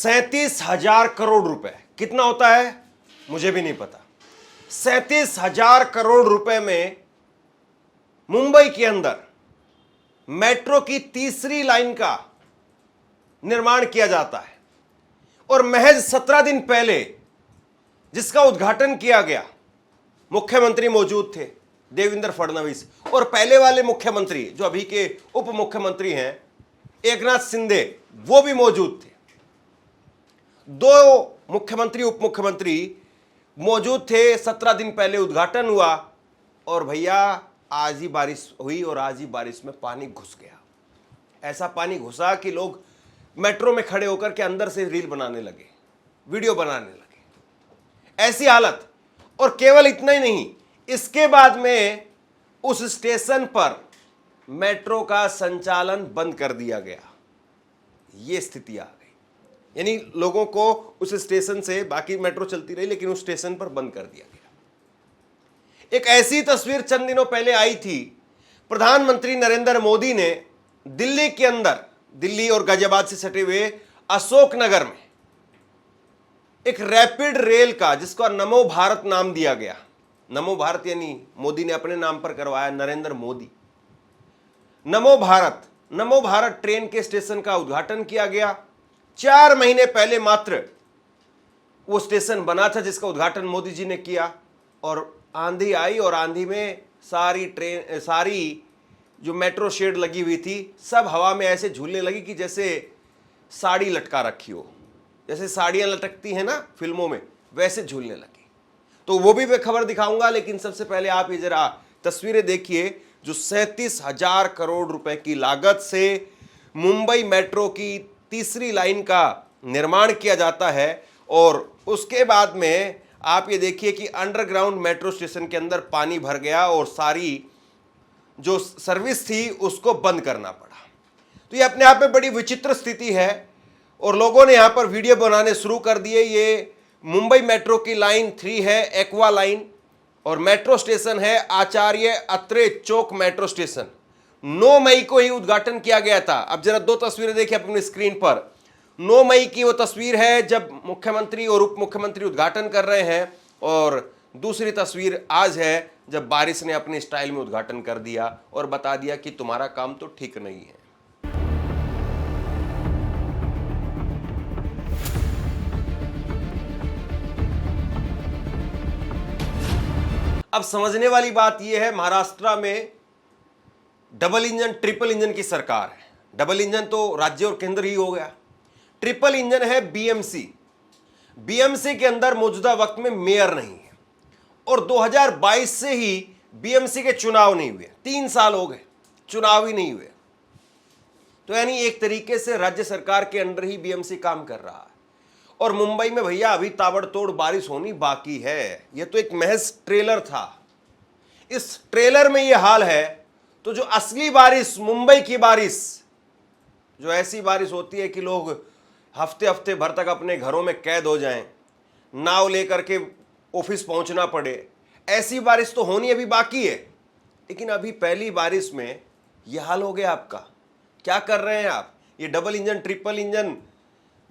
37,000 करोड़ रुपए कितना होता है मुझे भी नहीं पता। 37,000 करोड़ रुपए में मुंबई के अंदर मेट्रो की तीसरी लाइन का निर्माण किया जाता है और महज 17 दिन पहले जिसका उद्घाटन किया गया, मुख्यमंत्री मौजूद थे देवेंद्र फडणवीस, और पहले वाले मुख्यमंत्री जो अभी के उप मुख्यमंत्री हैं एकनाथ शिंदे, वो भी मौजूद थे। दो मुख्यमंत्री उप मुख्यमंत्री मौजूद थे। 17 दिन पहले उद्घाटन हुआ और भैया आज ही बारिश हुई और आज ही बारिश में पानी घुस गया। ऐसा पानी घुसा कि लोग मेट्रो में खड़े होकर के अंदर से रील बनाने लगे, वीडियो बनाने लगे, ऐसी हालत। और केवल इतना ही नहीं, इसके बाद में उस स्टेशन पर मेट्रो का संचालन बंद कर दिया गया। यह स्थिति आ गई, यानी लोगों को उस स्टेशन से, बाकी मेट्रो चलती रही लेकिन उस स्टेशन पर बंद कर दिया गया। एक ऐसी तस्वीर चंद दिनों पहले आई थी। प्रधानमंत्री नरेंद्र मोदी ने दिल्ली के अंदर, दिल्ली और गाजियाबाद से सटे हुए अशोकनगर में एक रैपिड रेल का, जिसका नमो भारत नाम दिया गया, नमो भारत यानी मोदी ने अपने नाम पर करवाया, नरेंद्र मोदी, नमो भारत ट्रेन के स्टेशन का उद्घाटन किया गया। 4 महीने पहले मात्र वो स्टेशन बना था जिसका उद्घाटन मोदी जी ने किया, और आंधी आई और आंधी में सारी जो मेट्रो शेड लगी हुई थी सब हवा में ऐसे झूलने लगी कि जैसे साड़ी लटका रखी हो, जैसे साड़ियां लटकती हैं ना फिल्मों में, वैसे झूलने लगी। तो वो भी मैं खबर दिखाऊंगा, लेकिन सबसे पहले आप ये जरा तस्वीरें देखिए जो 37,000 करोड़ रुपए की लागत से मुंबई मेट्रो की तीसरी लाइन का निर्माण किया जाता है। और उसके बाद में आप ये देखिए कि अंडरग्राउंड मेट्रो स्टेशन के अंदर पानी भर गया और सारी जो सर्विस थी उसको बंद करना पड़ा। तो ये अपने आप में बड़ी विचित्र स्थिति है और लोगों ने यहां पर वीडियो बनाने शुरू कर दिए। ये मुंबई मेट्रो की लाइन 3 है, एक्वा लाइन, और मेट्रो स्टेशन है आचार्य अत्रे चौक मेट्रो स्टेशन। 9 मई को ही उद्घाटन किया गया था। अब जरा 2 तस्वीरें देखिए अपनी स्क्रीन पर। 9 मई की वो तस्वीर है जब मुख्यमंत्री और उप मुख्यमंत्री उद्घाटन कर रहे हैं, और दूसरी तस्वीर आज है जब बारिश ने अपने स्टाइल में उद्घाटन कर दिया और बता दिया कि तुम्हारा काम तो ठीक नहीं है। अब समझने वाली बात यह है, महाराष्ट्र में डबल इंजन ट्रिपल इंजन की सरकार है। डबल इंजन तो राज्य और केंद्र ही हो गया, ट्रिपल इंजन है बीएमसी। बीएमसी के अंदर मौजूदा वक्त में मेयर नहीं है और 2022 से ही बीएमसी के चुनाव नहीं हुए। 3 साल हो गए, चुनाव ही नहीं हुए। तो यानी एक तरीके से राज्य सरकार के अंडर ही बीएमसी काम कर रहा है। और मुंबई में भैया अभी ताबड़तोड़ बारिश होनी बाकी है। यह तो एक महज ट्रेलर था। इस ट्रेलर में यह हाल है, तो जो असली बारिश, मुंबई की बारिश, जो ऐसी बारिश होती है कि लोग हफ्ते हफ्ते भर तक अपने घरों में कैद हो जाएं, नाव लेकर के ऑफिस पहुंचना पड़े, ऐसी बारिश तो होनी अभी बाकी है। लेकिन अभी पहली बारिश में यह हाल हो गया आपका। क्या कर रहे हैं आप? ये डबल इंजन ट्रिपल इंजन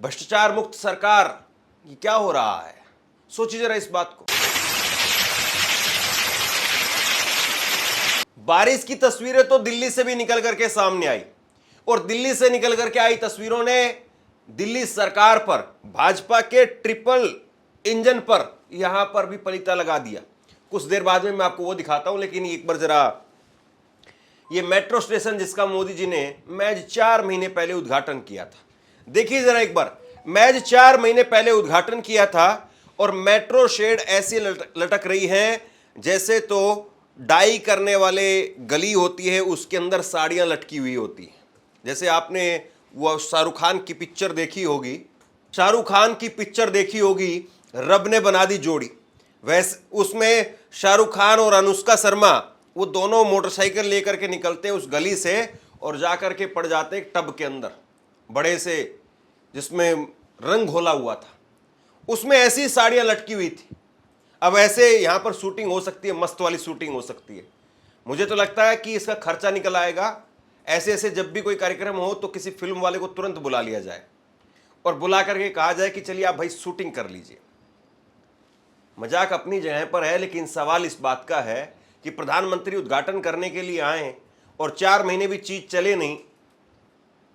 भ्रष्टाचार मुक्त सरकार, ये क्या हो रहा है? सोचिए जरा इस बात को। बारिश की तस्वीरें तो दिल्ली से भी निकल करके सामने आई, और दिल्ली से निकल करके आई तस्वीरों ने दिल्ली सरकार पर, भाजपा के ट्रिपल इंजन पर यहां पर भी पलीता लगा दिया। कुछ देर बाद में मैं आपको वो दिखाता हूं, लेकिन एक बार जरा ये मेट्रो स्टेशन जिसका मोदी जी ने महज 4 महीने पहले उद्घाटन किया था, देखिए जरा एक बार। महज 4 महीने पहले उद्घाटन किया था और मेट्रो शेड ऐसी लटक रही है जैसे तो डाई करने वाले गली होती है, उसके अंदर साड़ियां लटकी हुई होती हैं। जैसे आपने वो शाहरुख खान की पिक्चर देखी होगी, शाहरुख खान की पिक्चर देखी होगी रब ने बना दी जोड़ी, वैसे उसमें शाहरुख खान और अनुष्का शर्मा वो दोनों मोटरसाइकिल लेकर के निकलते उस गली से और जाकर के पड़ जाते एक टब के अंदर बड़े से, जिसमें रंग घोला हुआ था, उसमें ऐसी साड़ियां लटकी हुई थी। अब ऐसे यहां पर शूटिंग हो सकती है, मस्त वाली शूटिंग हो सकती है। मुझे तो लगता है कि इसका खर्चा निकल आएगा। ऐसे ऐसे जब भी कोई कार्यक्रम हो तो किसी फिल्म वाले को तुरंत बुला लिया जाए, और बुला करके कहा जाए कि चलिए आप भाई शूटिंग कर लीजिए। मजाक अपनी जगह पर है, लेकिन सवाल इस बात का है कि प्रधानमंत्री उद्घाटन करने के लिए आए और 4 महीने भी चीज चले नहीं।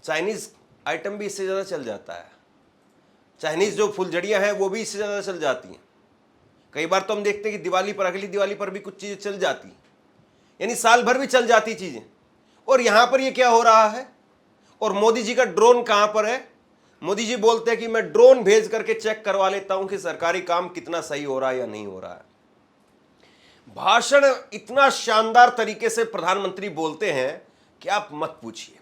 चाइनीज आइटम भी इससे ज़्यादा चल जाता है, चाइनीज जो फुलझड़ियाँ हैं वो भी इससे ज़्यादा चल जाती हैं। कई बार तो हम देखते हैं कि दिवाली पर, अगली दिवाली पर भी कुछ चीज़ें चल जाती, यानी साल भर भी चल जाती चीज़ें। और यहाँ पर ये क्या हो रहा है? और मोदी जी का ड्रोन कहाँ पर है? मोदी जी बोलते हैं कि मैं ड्रोन भेज करके चेक करवा लेता हूं कि सरकारी काम कितना सही हो रहा है या नहीं हो रहा है। भाषण इतना शानदार तरीके से प्रधानमंत्री बोलते हैं कि आप मत पूछिए।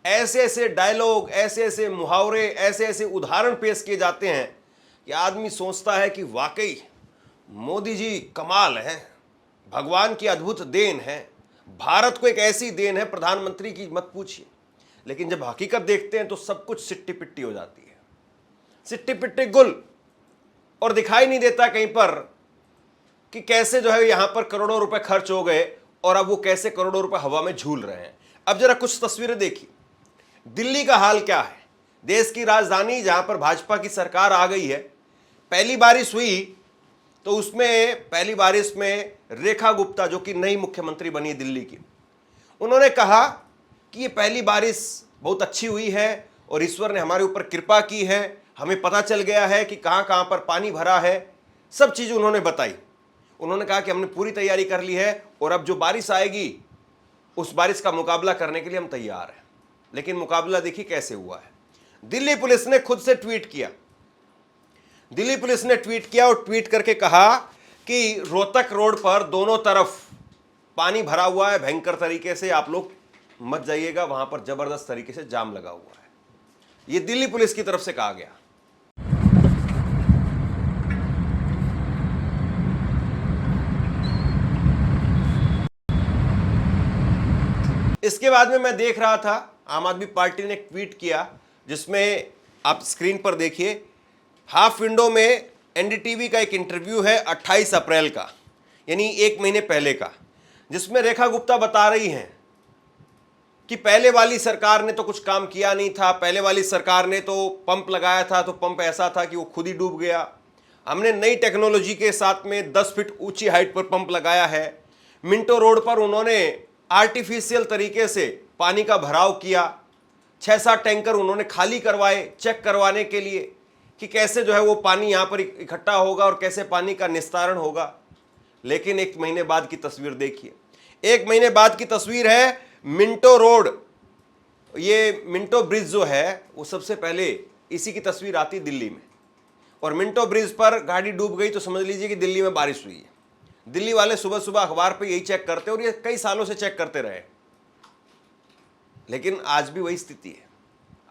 ऐसे ऐसे डायलॉग, ऐसे ऐसे मुहावरे, ऐसे ऐसे उदाहरण पेश किए जाते हैं कि आदमी सोचता है कि वाकई मोदी जी कमाल है, भगवान की अद्भुत देन है, भारत को एक ऐसी देन है प्रधानमंत्री की, मत पूछिए। लेकिन जब हकीकत देखते हैं तो सब कुछ सिट्टी पिट्टी हो जाती है, सिट्टी पिट्टी गुल, और दिखाई नहीं देता कहीं पर कि कैसे जो है यहां पर करोड़ों रुपए खर्च हो गए और अब वो कैसे करोड़ों रुपए हवा में झूल रहे हैं। अब जरा कुछ तस्वीरें देखिए, दिल्ली का हाल क्या है, देश की राजधानी जहां पर भाजपा की सरकार आ गई है। पहली बारिश हुई तो उसमें पहली बारिश में रेखा गुप्ता, जो कि नई मुख्यमंत्री बनी दिल्ली की, उन्होंने कहा कि ये पहली बारिश बहुत अच्छी हुई है और ईश्वर ने हमारे ऊपर कृपा की है, हमें पता चल गया है कि कहाँ कहाँ पर पानी भरा है। सब चीज़ उन्होंने बताई। उन्होंने कहा कि हमने पूरी तैयारी कर ली है और अब जो बारिश आएगी उस बारिश का मुकाबला करने के लिए हम तैयार हैं। लेकिन मुकाबला देखिए कैसे हुआ है। दिल्ली पुलिस ने खुद से ट्वीट किया, दिल्ली पुलिस ने ट्वीट किया और ट्वीट करके कहा कि रोहतक रोड पर दोनों तरफ पानी भरा हुआ है भयंकर तरीके से, आप लोग मत जाइएगा, वहां पर जबरदस्त तरीके से जाम लगा हुआ है। यह दिल्ली पुलिस की तरफ से कहा गया। इसके बाद में मैं देख रहा था आम आदमी पार्टी ने एक ट्वीट किया जिसमें आप स्क्रीन पर देखिए, हाफ विंडो में एनडीटीवी का एक इंटरव्यू है 28 अप्रैल का, यानी 1 महीने पहले का, जिसमें रेखा गुप्ता बता रही हैं कि पहले वाली सरकार ने तो कुछ काम किया नहीं था, पहले वाली सरकार ने तो पंप लगाया था तो पंप ऐसा था कि वो खुद ही डूब गया। हमने नई टेक्नोलॉजी के साथ में 10 फीट ऊंची हाइट पर पंप लगाया है। मिंटो रोड पर उन्होंने आर्टिफिशियल तरीके से पानी का भराव किया, 6-7 टैंकर उन्होंने खाली करवाए चेक करवाने के लिए कि कैसे जो है वो पानी यहाँ पर इकट्ठा होगा और कैसे पानी का निस्तारण होगा। लेकिन 1 महीने बाद की तस्वीर देखिए, 1 महीने बाद की तस्वीर है मिंटो रोड, ये मिंटो ब्रिज जो है वो सबसे पहले इसी की तस्वीर आती दिल्ली में, और मिंटो ब्रिज पर गाड़ी डूब गई तो समझ लीजिए कि दिल्ली में बारिश हुई है। दिल्ली वाले सुबह सुबह अखबार पे यही चेक करते हैं और ये कई सालों से चेक करते रहे, लेकिन आज भी वही स्थिति है,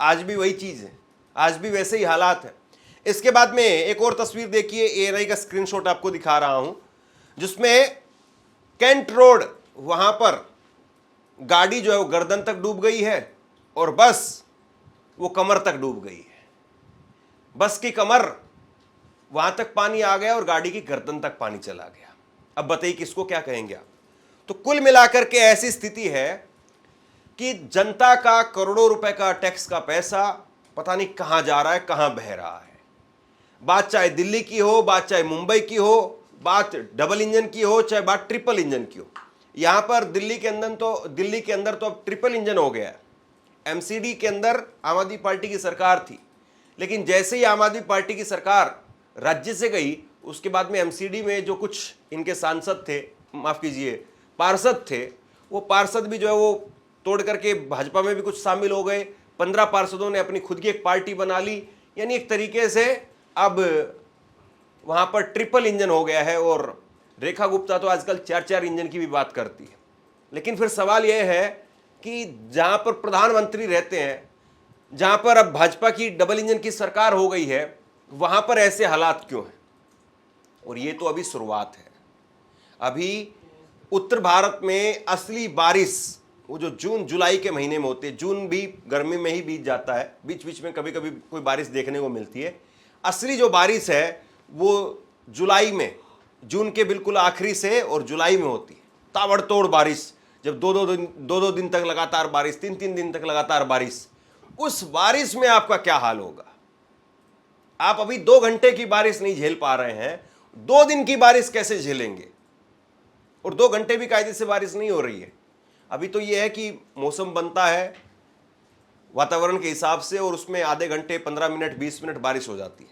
आज भी वही चीज है, आज भी वैसे ही हालात है। इसके बाद में एक और तस्वीर देखिए, एएनआई का स्क्रीनशॉट आपको दिखा रहा हूं, जिसमें कैंट रोड, वहां पर गाड़ी जो है वो गर्दन तक डूब गई है और बस वो कमर तक डूब गई है। बस की कमर वहां तक पानी आ गया और गाड़ी की गर्दन तक पानी चला गया। अब बताइए किसको क्या कहेंगे आप। तो कुल मिलाकर के ऐसी स्थिति है कि जनता का करोड़ों रुपए का टैक्स का पैसा पता नहीं कहां जा रहा है, कहां बह रहा है। बात चाहे दिल्ली की हो, बात चाहे मुंबई की हो, बात डबल इंजन की हो, चाहे बात ट्रिपल इंजन की हो। यहां पर दिल्ली के अंदर तो अब ट्रिपल इंजन हो गया है। एमसीडी के अंदर आम आदमी पार्टी की सरकार थी, लेकिन जैसे ही आम आदमी पार्टी की सरकार राज्य से गई, उसके बाद में एमसीडी में जो कुछ इनके सांसद थे, माफ कीजिए पार्षद थे, वो पार्षद भी जो है वो तोड़ करके भाजपा में भी कुछ शामिल हो गए। 15 पार्षदों ने अपनी खुद की एक पार्टी बना ली, यानी एक तरीके से अब वहां पर ट्रिपल इंजन हो गया है। और रेखा गुप्ता तो आजकल 4-4 इंजन की भी बात करती है। लेकिन फिर सवाल यह है कि जहां पर प्रधानमंत्री रहते हैं, जहां पर अब भाजपा की डबल इंजन की सरकार हो गई है, वहां पर ऐसे हालात क्यों हैं? और ये तो अभी शुरुआत है। अभी उत्तर भारत में असली बारिश वो जो जून जुलाई के महीने में होती है, जून भी गर्मी में ही बीत जाता है, बीच बीच में कभी कभी कोई बारिश देखने को मिलती है। असली जो बारिश है वो जुलाई में, जून के बिल्कुल आखिरी से और जुलाई में होती है। ताबड़तोड़ बारिश, जब दो दिन तक लगातार बारिश, 3-3 दिन तक लगातार बारिश, उस बारिश में आपका क्या हाल होगा? आप अभी 2 घंटे की बारिश नहीं झेल पा रहे हैं, 2 दिन की बारिश कैसे झेलेंगे? और 2 घंटे भी कायदे से बारिश नहीं हो रही है। अभी तो यह है कि मौसम बनता है वातावरण के हिसाब से और उसमें आधे घंटे 15 मिनट 20 मिनट बारिश हो जाती है।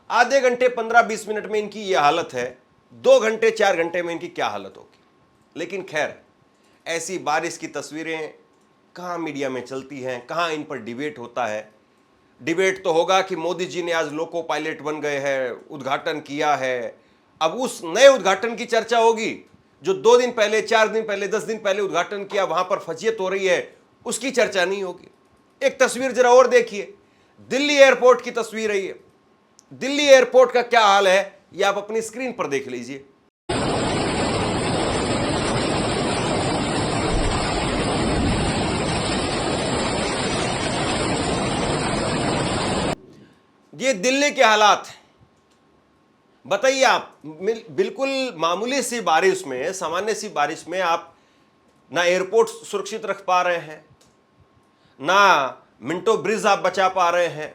आधे घंटे 15-20 मिनट में इनकी यह हालत है, 2 घंटे 4 घंटे में इनकी क्या हालत होगी? लेकिन खैर, ऐसी बारिश की तस्वीरें कहाँ मीडिया में चलती हैं, कहाँ इन पर डिबेट होता है। डिबेट तो होगा कि मोदी जी ने आज लोको पायलट बन गए हैं, उद्घाटन किया है। अब उस नए उद्घाटन की चर्चा होगी जो 2 दिन पहले, 4 दिन पहले, 10 दिन पहले उद्घाटन किया, वहां पर फजीयत हो रही है, उसकी चर्चा नहीं होगी। एक तस्वीर जरा और देखिए, दिल्ली एयरपोर्ट की तस्वीर है ये। दिल्ली एयरपोर्ट का क्या हाल है ये आप अपनी स्क्रीन पर देख लीजिए। ये दिल्ली के हालात हैं। बताइए आप, बिल्कुल मामूली सी बारिश में, सामान्य सी बारिश में आप ना एयरपोर्ट सुरक्षित रख पा रहे हैं, ना मिंटो ब्रिज आप बचा पा रहे हैं,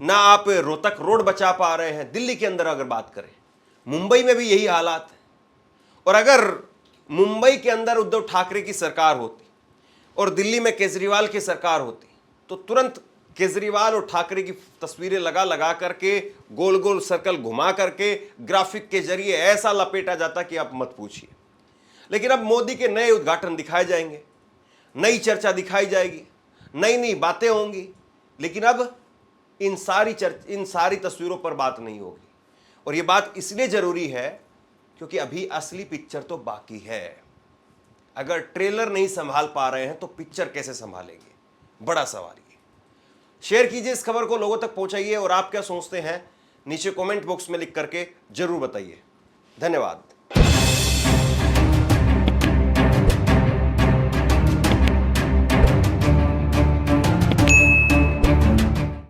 ना आप रोहतक रोड बचा पा रहे हैं। दिल्ली के अंदर अगर बात करें, मुंबई में भी यही हालात है। और अगर मुंबई के अंदर उद्धव ठाकरे की सरकार होती और दिल्ली में केजरीवाल की सरकार होती तो तुरंत केजरीवाल और ठाकरे की तस्वीरें लगा लगा करके, गोल गोल सर्कल घुमा करके, ग्राफिक के जरिए ऐसा लपेटा जाता कि आप मत पूछिए। लेकिन अब मोदी के नए उद्घाटन दिखाए जाएंगे, नई चर्चा दिखाई जाएगी, नई नई बातें होंगी, लेकिन अब इन सारी तस्वीरों पर बात नहीं होगी। और ये बात इसलिए जरूरी है क्योंकि अभी असली पिक्चर तो बाकी है। अगर ट्रेलर नहीं संभाल पा रहे हैं तो पिक्चर कैसे संभालेंगे? बड़ा सवाल ये। शेयर कीजिए इस खबर को, लोगों तक पहुंचाइए और आप क्या सोचते हैं नीचे कमेंट बॉक्स में लिख करके जरूर बताइए। धन्यवाद।